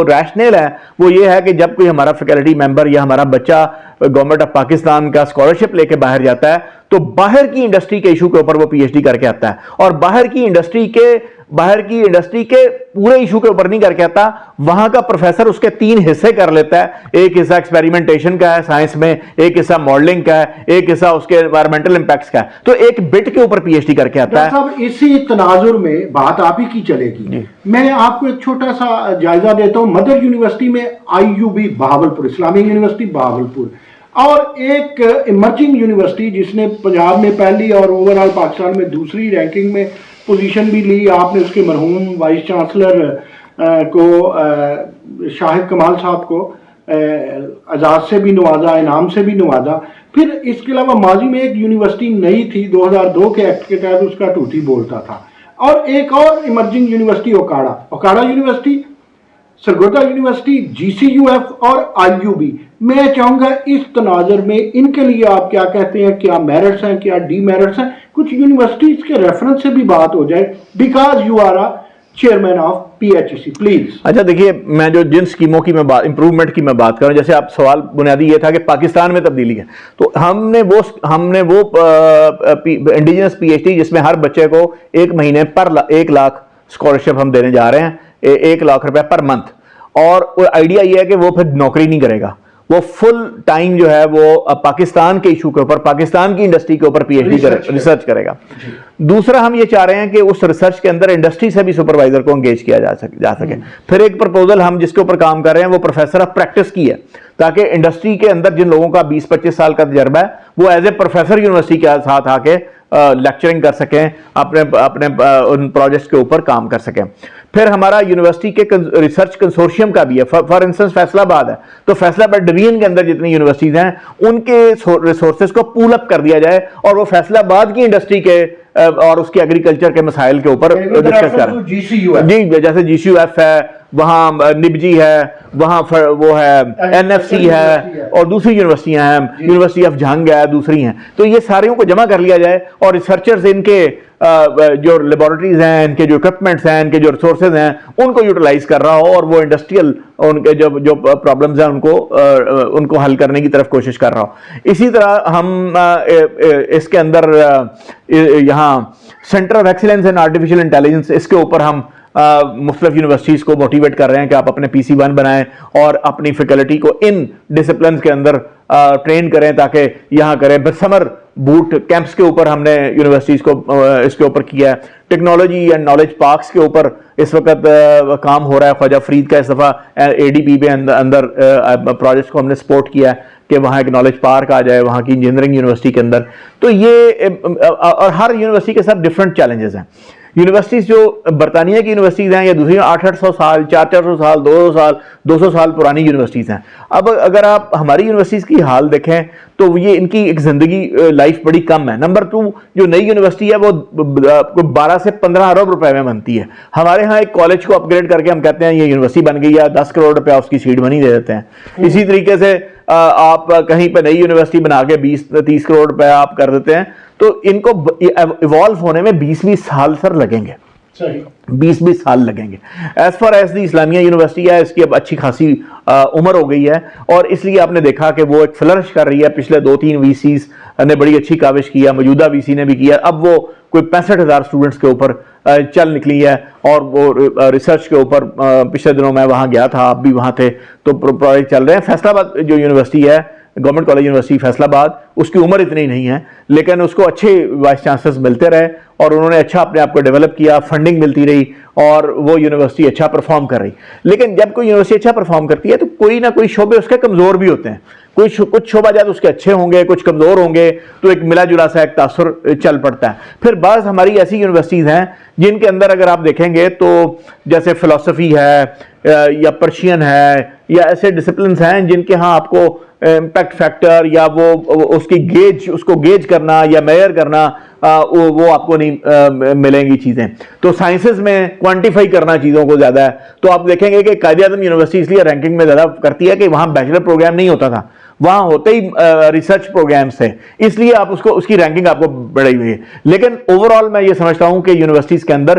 ریشنل ہے وہ یہ ہے کہ جب کوئی ہمارا فیکلٹی ممبر یا ہمارا بچہ گورنمنٹ آف پاکستان کا اسکالرشپ لے کے باہر جاتا ہے تو باہر کی انڈسٹری کے ایشو کے اوپر وہ پی ایچ ڈی کر کے آتا ہے اور باہر کی انڈسٹری کے باہر کی انڈسٹری کے پورے ایشو کے اوپر نہیں کر کے آتا, وہاں کا پروفیسر اس کے 3 حصے کر لیتا ہے, ایک حصہ ایکسپیریمنٹیشن کا ہے سائنس میں, ایک حصہ ماڈلنگ کا ہے, ایک حصہ اس کے انوائرمنٹل امپیکٹس کا ہے, تو ایک بٹ کے اوپر پی ایچ ڈی کر کے آتا ہے. صاحب اسی تناظر میں بات آپ ہی کی چلے گی, میں آپ کو ایک چھوٹا سا جائزہ دیتا ہوں. مدر یونیورسٹی میں IUB بہاولپور, اسلامی یونیورسٹی بہاولپور, اور ایک ایمرجنگ یونیورسٹی جس نے پنجاب میں پہلی اور اوورآل پاکستان میں دوسری رینکنگ میں پوزیشن بھی لی, آپ نے اس کے مرحوم وائس چانسلر کو شاہد کمال صاحب کو اعزاز سے بھی نوازا, انعام سے بھی نوازا. پھر اس کے علاوہ ماضی میں ایک یونیورسٹی نئی تھی 2002 کے ایکٹ کے تحت, اس کا ٹوٹی بولتا تھا, اور ایک اور emerging university Okara university, Sargodha university, GCUF اور IUB. میں چاہوں گا اس تناظر میں ان کے لیے آپ کیا کہتے ہیں, کیا میرٹس ہیں, کیا ڈی میرٹس ہیں, کچھ یونیورسٹیز کے ریفرنس سے بھی بات ہو جائے, because you are chairman of PHEC, please. اچھا دیکھیے, میں جو جن سکیموں کی میں امپروومنٹ کی میں بات کروں, جیسے آپ سوال بنیادی یہ تھا کہ پاکستان میں تبدیلی ہے, تو ہم نے وہ انڈیجنس PhD جس میں ہر بچے کو 1 مہینے پر 1 لاکھ اسکالرشپ ہم دینے جا رہے ہیں, 1 لاکھ روپے پر منتھ, اور آئیڈیا یہ ہے کہ وہ پھر نوکری نہیں کرے گا, وہ فل ٹائم جو ہے وہ پاکستان کے ایشو کے اوپر, پاکستان کی انڈسٹری کے اوپر PhD ریسرچ کرے گا. دوسرا ہم یہ چاہ رہے ہیں کہ اس ریسرچ کے اندر انڈسٹری سے بھی سپروائزر کو انگیج کیا جا سکے. پھر ایک پرپوزل ہم جس کے اوپر کام کر رہے ہیں وہ پروفیسر آف پریکٹس کی ہے, تاکہ انڈسٹری کے اندر جن لوگوں کا 20-25 سال کا تجربہ ہے وہ ایز اے پروفیسر یونیورسٹی کے ساتھ آ کے لیکچرنگ کر سکیں, اپنے ان پروجیکٹس کے اوپر کام کر سکیں. پھر ہمارا یونیورسٹی کے ریسرچ کنسورشیم کا بھی ہے. فار انسٹنس فیصل آباد ہے, تو فیصل آباد ڈویژن کے اندر جتنی یونیورسٹیز ہیں ان کے ریسورسز کو پول اپ کر دیا جائے, اور وہ فیصل آباد کی انڈسٹری کے اور اس کے ایگریکلچر کے مسائل کے اوپر ڈسکس کریں. جی, جیسے GCUF ہے, وہاں نبجی ہے, وہاں وہ ہے NFC ہے, اور دوسری یونیورسٹیاں ہیں, یونیورسٹی آف جھنگ ہے, دوسری ہیں. تو یہ ساریوں کو جمع کر لیا جائے, اور ریسرچرز ان کے جو لیبارٹریز ہیں, ان کے جو اکوپمنٹس ہیں, ان کے جو ریسورسز ہیں, ان کو یوٹیلائز کر رہا ہو, اور وہ انڈسٹریل ان کے جو پرابلمز ہیں ان کو حل کرنے کی طرف کوشش کر رہا ہو. اسی طرح ہم اس کے اندر یہاں centre of excellence in artificial intelligence, اس کے اوپر ہم مختلف یونیورسٹیز کو موٹیویٹ کر رہے ہیں کہ آپ اپنے PC1 بنائیں اور اپنی فیکلٹی کو ان ڈسپلنز کے اندر ٹرین کریں تاکہ یہاں کریں. سمر بوٹ کیمپس کے اوپر ہم نے یونیورسٹیز کو اس کے اوپر کیا ہے. ٹیکنالوجی اینڈ نالج پارکس کے اوپر اس وقت کام ہو رہا ہے. خواجہ فرید کا اس دفعہ ADP کے اندر پروجیکٹس کو ہم نے سپورٹ کیا ہے کہ وہاں ایک نالج پارک آ جائے وہاں کی انجینئرنگ یونیورسٹی کے اندر. تو یہ, اور ہر یونیورسٹی کے ساتھ ڈفرینٹ چیلنجز ہیں. یونیورسٹیز جو برطانیہ کی یونیورسٹیز ہیں یا دوسری 800 سال 400 سال 200 سال پرانی یونیورسٹیز ہیں. اب اگر آپ ہماری یونیورسٹیز کی حال دیکھیں تو یہ ان کی ایک زندگی لائف بڑی کم ہے. نمبر 2, جو نئی یونیورسٹی ہے وہ 12 سے 15 ارب روپے میں بنتی ہے. ہمارے ہاں ایک کالج کو اپ گریڈ کر کے ہم کہتے ہیں یہ یونیورسٹی بن گئی ہے, 10 کروڑ روپیہ اس کی سیٹ منی دے دیتے ہیں. اسی طریقے سے آپ کہیں پہ نئی یونیورسٹی بنا کے 20-30 کروڑ روپے آپ کر دیتے ہیں, تو ان کو ایوالو ہونے میں 20-20 سال سر لگیں گے, 20-20 سال لگیں گے. As far as the Islamia university ہے, اس کی اب اچھی خاصی عمر ہو گئی ہے, اور اس لیے آپ نے دیکھا کہ وہ ایک فلرش کر رہی ہے. پچھلے 2-3 VCs نے بڑی اچھی کاوش کی ہے, موجودہ VC نے بھی کیا. اب وہ کوئی 65,000 اسٹوڈنٹس کے اوپر چل نکلی ہے, اور وہ ریسرچ کے اوپر پچھلے دنوں میں وہاں گیا تھا, آپ بھی وہاں تھے, تو پروجیکٹ چل رہے ہیں. فیصل آباد جو یونیورسٹی ہے, گورنمنٹ کالج یونیورسٹی فیصل آباد, اس کی عمر اتنی نہیں ہے, لیکن اس کو اچھے وائس چانسلرز ملتے رہے اور انہوں نے اچھا اپنے آپ کو ڈیولپ کیا, فنڈنگ ملتی رہی, اور وہ یونیورسٹی اچھا پرفارم کر رہی. لیکن جب کوئی یونیورسٹی اچھا پرفارم کرتی ہے تو کوئی نہ کوئی شعبے اس کے کمزور بھی ہوتے ہیں. کچھ شعبہ جات اس کے اچھے ہوں گے, کچھ کمزور ہوں گے, تو ایک ملا جلا سا ایک تاثر چل پڑتا ہے. پھر بعض ہماری ایسی یونیورسٹیز ہیں جن کے اندر اگر آپ دیکھیں گے تو جیسے فلسفی ہے یا پرشین ہے, یا ایسے ڈسپلنس ہیں جن کے ہاں آپ کو امپیکٹ فیکٹر یا وہ اس کی اس کو گیج کرنا یا میئر کرنا وہ آپ کو نہیں ملیں گی چیزیں. تو سائنسز میں کوانٹیفائی کرنا چیزوں کو زیادہ ہے. تو آپ دیکھیں گے کہ قائد اعظم یونیورسٹی اس لیے رینکنگ میں زیادہ کرتی ہے کہ وہاں بیچلر پروگرام نہیں ہوتا تھا, وہاں ہوتے ہی ریسرچ پروگرامز تھے, اس لیے آپ اس کی رینکنگ آپ کو بڑھائی ہوئی ہے. لیکن اوور آل میں یہ سمجھتا ہوں کہ یونیورسٹیز کے اندر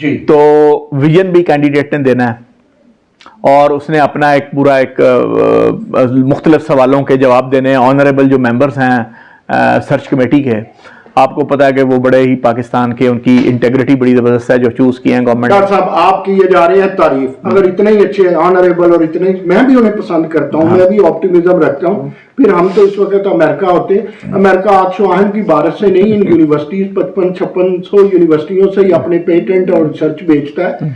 جی تو ویژن بھی کینڈیڈیٹ نے دینا ہے اور اس نے اپنا ایک پورا ایک مختلف سوالوں کے جواب دینے. آنریبل جو ممبرس ہیں سرچ کمیٹی کے, آپ کو پتا ہے کہ وہ بڑے ہی پاکستان کے, ان کی انٹیگریٹی بڑی زبردست ہے جو چوز کیے ہیں گورنمنٹ. ڈاکٹر صاحب آپ کیے جا رہے ہیں تعریف, اگر اتنے ہی اچھے آنریبل اور اتنے, میں بھی انہیں پسند کرتا ہوں, میں بھی آپٹیمزم رکھتا ہوں. پھر ہم تو اس وقت امریکہ ہوتے, امریکہ آج شواہن کی بارش سے نہیں, ان یونیورسٹیز 55-5600 یونیورسٹیوں سے ہی اپنے پیٹنٹ اور ریسرچ بیچتا ہے.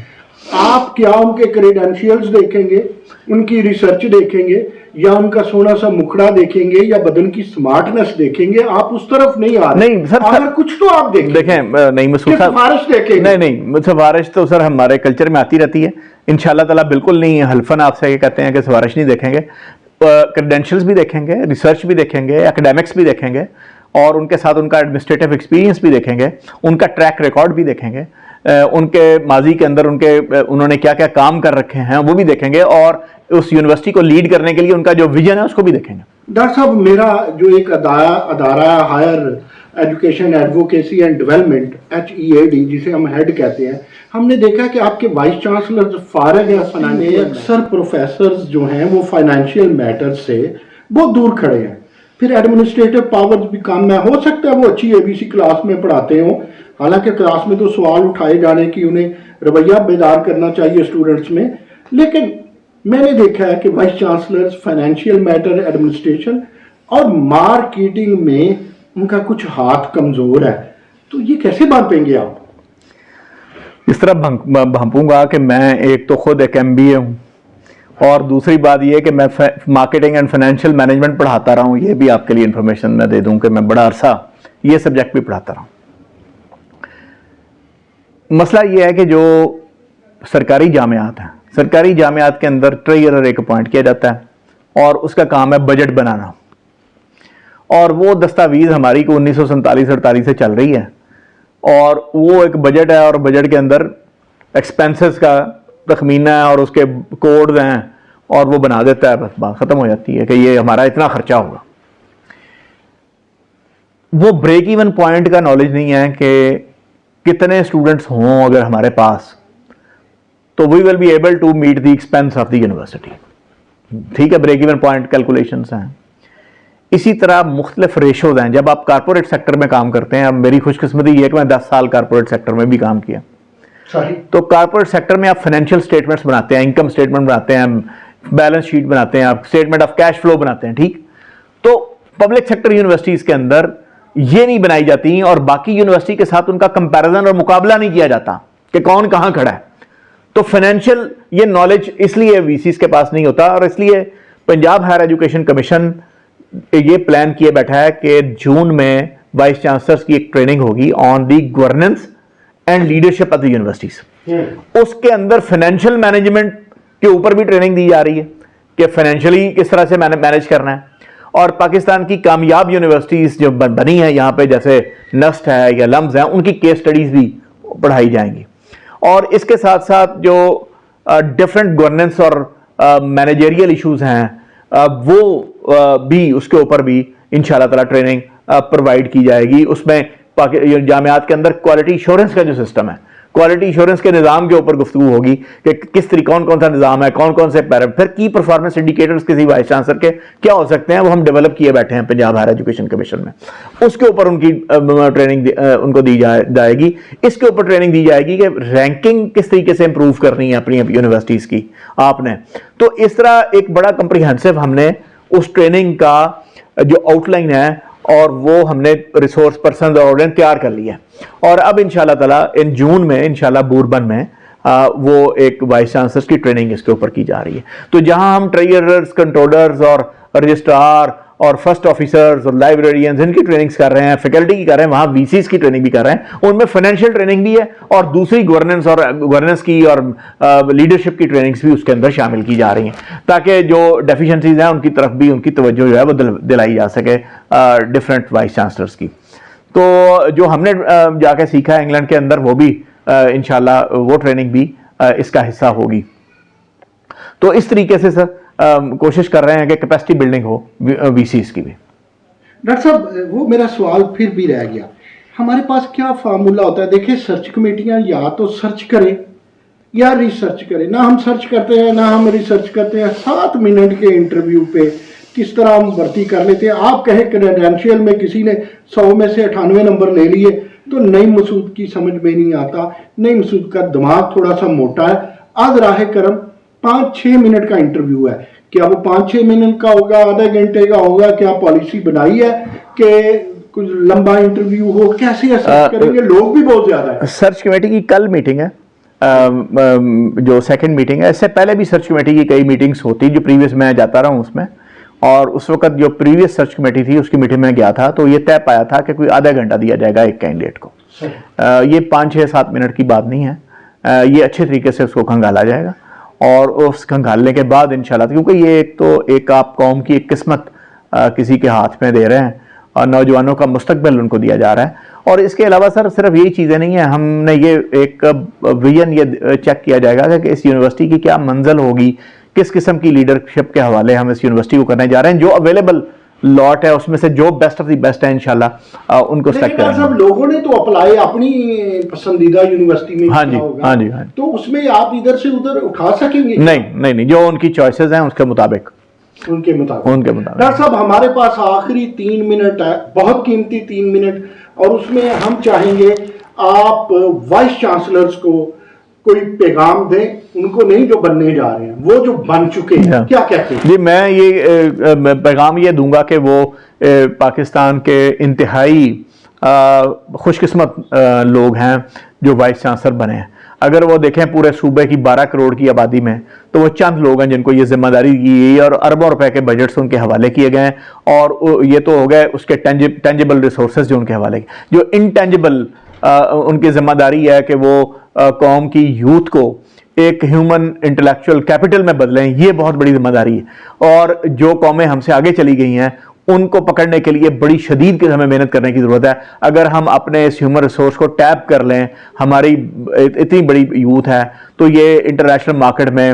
آپ کیا ان کے کریڈینشیلز دیکھیں گے, ان کی ریسرچ دیکھیں گے, یا ان کا سونا سا مکھڑا دیکھیں گے, یا بدن کی سمارٹنس دیکھیں گے؟ آپ اس طرف نہیں آ رہے. نہیں سر, اگر کچھ تو آپ دیکھیں. نہیں مسعود صاحب, سفارش دیکھیں گے. نہیں سفارش تو سر ہمارے کلچر میں آتی رہتی ہے انشاءاللہ تعالیٰ. بالکل نہیں حلفن آپ سے یہ کہتے ہیں کہ سفارش نہیں دیکھیں گے. کریڈینشیلز بھی دیکھیں گے, ریسرچ بھی دیکھیں گے, اکیڈیمکس بھی دیکھیں گے, اور ان کے ساتھ ان کا ایڈمنسٹریٹو ایکسپیرینس بھی دیکھیں گے, ان کا ٹریک ریکارڈ بھی دیکھیں گے, ان کے ماضی کے اندر انہوں نے کیا کیا کام کر رکھے ہیں وہ بھی دیکھیں گے, اور اس یونیورسٹی کو لیڈ کرنے کے لیے ان کا جو ویژن ہے اس کو بھی دیکھیں گے. ڈاکٹر صاحب میرا جو ایک ادارہ higher education advocacy and development HEAD جسے ہم ہیڈ کہتے ہیں, ہم نے دیکھا کہ آپ کے وائس چانسلر فارغ ہیں, اکثر پروفیسرز جو ہیں وہ فائنینشیل میٹر سے بہت دور کھڑے ہیں. پھر ایڈمنسٹریٹو پاورز بھی کم ہے. ہو سکتا ہے وہ اچھی ABC کلاس میں پڑھاتے ہوں, حالانکہ کلاس میں تو سوال اٹھائے جانے کی انہیں رویہ بیدار کرنا چاہیے اسٹوڈنٹس میں, لیکن میں نے دیکھا ہے کہ vice chancellors financial matter, administration اور مارکیٹنگ میں ان کا کچھ ہاتھ کمزور ہے. تو یہ کیسے بانٹیں گے آپ؟ اس طرح بھانپوں گا کہ میں ایک تو خود ایک MBA ہوں, اور دوسری بات یہ کہ میں مارکیٹنگ اینڈ فائنینشیل مینجمنٹ پڑھاتا رہا ہوں. یہ بھی آپ کے لیے انفارمیشن میں دے دوں کہ میں بڑا عرصہ یہ سبجیکٹ بھی پڑھاتا رہا ہوں. مسئلہ یہ ہے کہ جو سرکاری جامعات ہیں, سرکاری جامعات کے اندر ٹریجرر ایک اپوائنٹ کیا جاتا ہے, اور اس کا کام ہے بجٹ بنانا, اور وہ دستاویز ہماری کو 1947-48 سے چل رہی ہے, اور وہ ایک بجٹ ہے, اور بجٹ کے اندر ایکسپینسز کا تخمینہ ہے اور اس کے کوڈز ہیں, اور وہ بنا دیتا ہے, بس بات ختم ہو جاتی ہے کہ یہ ہمارا اتنا خرچہ ہوگا. وہ بریک ایون پوائنٹ کا نالج نہیں ہے کہ کتنے اسٹوڈنٹس ہوں اگر ہمارے پاس, تو we will be able to meet the expense of the university. ٹھیک ہے, بریک ایون پوائنٹ کیلکولیشنس ہیں. اسی طرح مختلف ریشوز ہیں. جب آپ کارپوریٹ سیکٹر میں کام کرتے ہیں, اب میری خوش قسمتی یہ ہے کہ میں 10 سال کارپوریٹ سیکٹر میں بھی کام کیا, تو کارپوریٹ سیکٹر میں آپ فائنینشیل سٹیٹمنٹس بناتے ہیں, انکم سٹیٹمنٹ بناتے ہیں, بیلنس شیٹ بناتے ہیں, آپ اسٹیٹمنٹ آف کیش فلو بناتے ہیں. ٹھیک, تو پبلک سیکٹر یونیورسٹیز کے اندر یہ نہیں بنائی جاتی, اور باقی یونیورسٹی کے ساتھ ان کا کمپیریزن اور مقابلہ نہیں کیا جاتا کہ کون کہاں کھڑا ہے. تو فائنینشیل یہ نالج اس لیے VCs کے پاس نہیں ہوتا, اور اس لیے پنجاب ہائر ایجوکیشن کمیشن یہ پلان کیے بیٹھا ہے کہ جون میں وائس چانسلرز کی ایک ٹریننگ ہوگی on the governance and leadership of the universities. اس کے اندر فائنینشیل مینجمنٹ کے اوپر بھی ٹریننگ دی جا رہی ہے کہ فائنینشلی کس طرح سے مینج کرنا ہے. اور پاکستان کی کامیاب یونیورسٹیز جو بنی ہیں یہاں پہ, جیسے نسٹ ہے یا لمز ہیں, ان کی کیس سٹڈیز بھی پڑھائی جائیں گی. اور اس کے ساتھ ساتھ جو ڈفرینٹ گورننس اور مینیجریل ایشوز ہیں وہ بھی, اس کے اوپر بھی انشاءاللہ تعالیٰ ٹریننگ پرووائڈ کی جائے گی. اس میں جامعات کے اندر کوالٹی ایشورنس کا جو سسٹم ہے, کوالٹی ایشورنس کے نظام کے اوپر گفتگو ہوگی کہ کس طریقے کون سا نظام ہے, کون کون سے پھر کی پرفارمنس انڈیکیٹرز کسی وائس چانسلر کے کیا ہو سکتے ہیں, وہ ہم ڈیولپ کیے بیٹھے ہیں پنجاب ہائر ایجوکیشن کمیشن میں. اس کے اوپر ان کی ٹریننگ ان کو دی جائے گی. اس کے اوپر ٹریننگ دی جائے گی کہ رینکنگ کس طریقے سے امپروو کرنی ہے اپنی یونیورسٹیز کی آپ نے. تو اس طرح ایک بڑا کمپریہنسو ہم نے اس ٹریننگ کا جو آؤٹ لائن ہے, اور وہ ہم نے ریسورس پرسنز اور تیار کر لیا ہے. اور اب انشاءاللہ تعالیٰ ان جون میں انشاءاللہ بوربن میں وہ ایک وائس چانسلرز کی ٹریننگ اس کے اوپر کی جا رہی ہے. تو جہاں ہم ٹریجررز, کنٹرولرز اور رجسٹرار اور فرسٹ آفیسرز اور لائبریرینز ان کی ٹریننگز کر رہے ہیں, فیکلٹی کی کر رہے ہیں, وہاں VCs کی ٹریننگ بھی کر رہے ہیں. ان میں فائنینشیل ٹریننگ بھی ہے, اور دوسری گورننس کی اور لیڈرشپ کی ٹریننگز بھی اس کے اندر شامل کی جا رہی ہیں, تاکہ جو ڈیفیشنسیز ہیں ان کی طرف بھی ان کی توجہ جو ہے وہ دلائی جا سکے ڈفرینٹ وائس چانسلرز کی. تو جو ہم نے جا کے سیکھا ہے انگلینڈ کے اندر, وہ بھی انشاءاللہ وہ ٹریننگ بھی اس کا حصہ ہوگی. تو اس طریقے سے سر کوشش کر رہے ہیں کہ کیپیسٹی بلڈنگ ہو VCs کی بھی. ڈاکٹر صاحب وہ میرا سوال پھر بھی رہ گیا ہمارے پاس کیا فارمولا ہوتا ہے؟ دیکھیں سرچ کمیٹیاں یا تو سرچ کریں یا ریسرچ کریں. نہ ہم سرچ کرتے ہیں نہ ہم ریسرچ کرتے ہیں. 7 منٹ کے انٹرویو پہ کس طرح ہم بھرتی کر لیتے ہیں. آپ کہیں کریڈینشیل میں کسی نے 100 میں سے 98 نمبر لے لیے تو نعیم مسعود کی سمجھ میں نہیں آتا. نعیم مسعود کا دماغ تھوڑا سا موٹا ہے. آج راہ کرم 5-6 منٹ کا انٹرویو ہے. کیا وہ 5-6 منٹ کا ہوگا, آدھے گھنٹے کا ہوگا؟ کیا پالیسی بنائی ہے کہ کچھ لمبا انٹرویو ہو؟ کیسے اسیس کریں گے؟ لوگ بھی بہت زیادہ ہیں. سرچ کمیٹی کی کل میٹنگ ہے, جو سیکنڈ میٹنگ ہے. اس سے پہلے بھی سرچ کمیٹی کی کئی میٹنگز ہوتی جو پریویس میں جاتا رہا ہوں اس میں, اور اس وقت جو پریویس سرچ کمیٹی تھی اس کی میٹنگ میں گیا تھا تو یہ طے پایا تھا کہ کوئی آدھا گھنٹہ دیا جائے گا ایک کینڈیڈیٹ کو. یہ 5-6-7 منٹ کی بات نہیں ہے. یہ اچھے طریقے سے اس کو کھنگالا جائے گا, اور اس کھنگالنے کے بعد انشاءاللہ, کیونکہ یہ ایک آپ قوم کی ایک قسمت کسی کے ہاتھ میں دے رہے ہیں اور نوجوانوں کا مستقبل ان کو دیا جا رہا ہے. اور اس کے علاوہ سر صرف یہی چیزیں نہیں ہیں, ہم نے یہ ایک ویژن یہ چیک کیا جائے گا کہ اس یونیورسٹی کی کیا منزل ہوگی, کس قسم کی لیڈرشپ کے حوالے ہم اس یونیورسٹی کو کرنے جا رہے ہیں. جو اویلیبل لاٹ ہے اس میں سے جو بیسٹ آف دی بیسٹ ہے انشاءاللہ ان کو سلیکٹ کریں گے. لوگوں نے تو اپلائی اپنی پسندیدہ یونیورسٹی میں ہاں جی ہاں جی, تو اس میں آپ ادھر سے ادھر اٹھا سکیں گے؟ نہیں, جو ان کی چوائسیز ہیں اس کے مطابق. ڈاکٹر صاحب ہمارے پاس آخری 3 منٹ ہے, بہت قیمتی 3 منٹ, اور اس میں ہم چاہیں گے آپ وائس چانسلرز کو کوئی پیغام دیں, ان کو نہیں جو بننے جا رہے ہیں, وہ جو بن چکے ہیں کیا کہتے ہیں؟ جی میں یہ پیغام یہ دوں گا کہ وہ پاکستان کے انتہائی خوش قسمت لوگ ہیں جو وائس چانسلر بنے ہیں. اگر وہ دیکھیں پورے صوبے کی 12 کروڑ کی آبادی میں تو وہ چند لوگ ہیں جن کو یہ ذمہ داری دی گئی اور اربوں روپے کے بجٹس ان کے حوالے کیے گئے ہیں, اور یہ تو ہو گئے اس کے ٹینجیبل ریسورسز جو ان کے حوالے, جو انٹینجیبل ان کی ذمہ داری ہے کہ وہ قوم کی یوتھ کو ایک ہیومن انٹلیکچوئل کیپٹل میں بدلیں. یہ بہت بڑی ذمہ داری ہے, اور جو قومیں ہم سے آگے چلی گئی ہیں ان کو پکڑنے کے لیے بڑی شدید ہمیں محنت کرنے کی ضرورت ہے. اگر ہم اپنے اس ہیومن ریسورس کو ٹیپ کر لیں, ہماری اتنی بڑی یوتھ ہے, تو یہ انٹرنیشنل مارکیٹ میں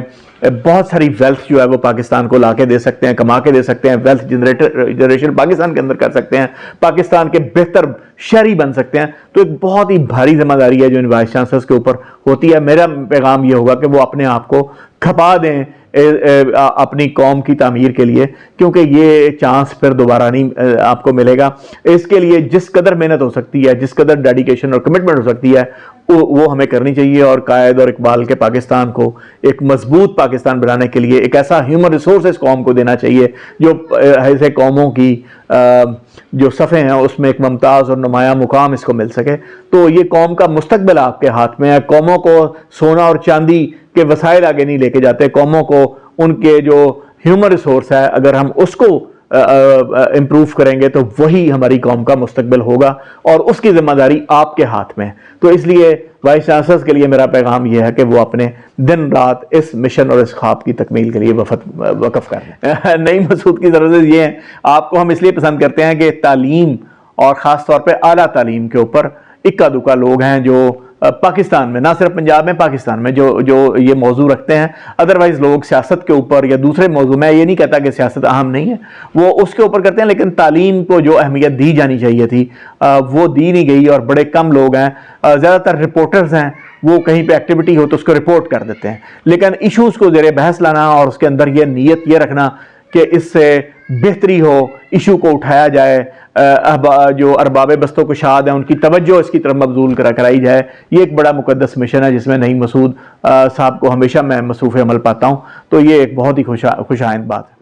بہت ساری ویلتھ جو ہے وہ پاکستان کو لا کے دے سکتے ہیں, کما کے دے سکتے ہیں. ویلتھ جنریشن پاکستان کے اندر کر سکتے ہیں, پاکستان کے بہتر شہری بن سکتے ہیں. تو ایک بہت ہی بھاری ذمہ داری ہے جو ان وائس چانسلرز کے اوپر ہوتی ہے. میرا پیغام یہ ہوگا کہ وہ اپنے آپ کو کھپا دیں اپنی قوم کی تعمیر کے لیے, کیونکہ یہ چانس پھر دوبارہ نہیں آپ کو ملے گا. اس کے لیے جس قدر محنت ہو سکتی ہے, جس قدر ڈیڈیکیشن اور کمٹمنٹ ہو سکتی ہے وہ ہمیں کرنی چاہیے. اور قائد اور اقبال کے پاکستان کو ایک مضبوط پاکستان بنانے کے لیے ایک ایسا ہیومن ریسورس اس قوم کو دینا چاہیے جو ایسے قوموں کی جو صفحے ہیں اس میں ایک ممتاز اور نمایاں مقام اس کو مل سکے. تو یہ قوم کا مستقبل آپ کے ہاتھ میں ہے. قوموں کو سونا اور چاندی کے وسائل آگے نہیں لے کے جاتے, قوموں کو ان کے جو ہیومن ریسورس ہے اگر ہم اس کو امپروو کریں گے تو وہی ہماری قوم کا مستقبل ہوگا, اور اس کی ذمہ داری آپ کے ہاتھ میں. تو اس لیے وائس چانسلرز کے لیے میرا پیغام یہ ہے کہ وہ اپنے دن رات اس مشن اور اس خواب کی تکمیل کے لیے وقف کر لیں. نعیم مسعود کی ضرورت یہ ہے, آپ کو ہم اس لیے پسند کرتے ہیں کہ تعلیم اور خاص طور پہ اعلیٰ تعلیم کے اوپر اکا دکا لوگ ہیں جو پاکستان میں, نہ صرف پنجاب میں, پاکستان میں جو یہ موضوع رکھتے ہیں. ادروائز لوگ سیاست کے اوپر یا دوسرے موضوع, میں یہ نہیں کہتا کہ سیاست اہم نہیں ہے, وہ اس کے اوپر کرتے ہیں, لیکن تعلیم کو جو اہمیت دی جانی چاہیے تھی وہ دی نہیں گئی, اور بڑے کم لوگ ہیں. زیادہ تر رپورٹرز ہیں, وہ کہیں پہ ایکٹیویٹی ہو تو اس کو رپورٹ کر دیتے ہیں, لیکن ایشوز کو زیر بحث لانا اور اس کے اندر یہ نیت یہ رکھنا کہ اس سے بہتری ہو, ایشو کو اٹھایا جائے, جو ارباب بستوں کو شاد ہیں ان کی توجہ اس کی طرف مبذول کرائی جائے, یہ ایک بڑا مقدس مشن ہے جس میں نعیم مسعود صاحب کو ہمیشہ میں مصروف عمل پاتا ہوں. تو یہ ایک بہت ہی خوش آئند بات ہے.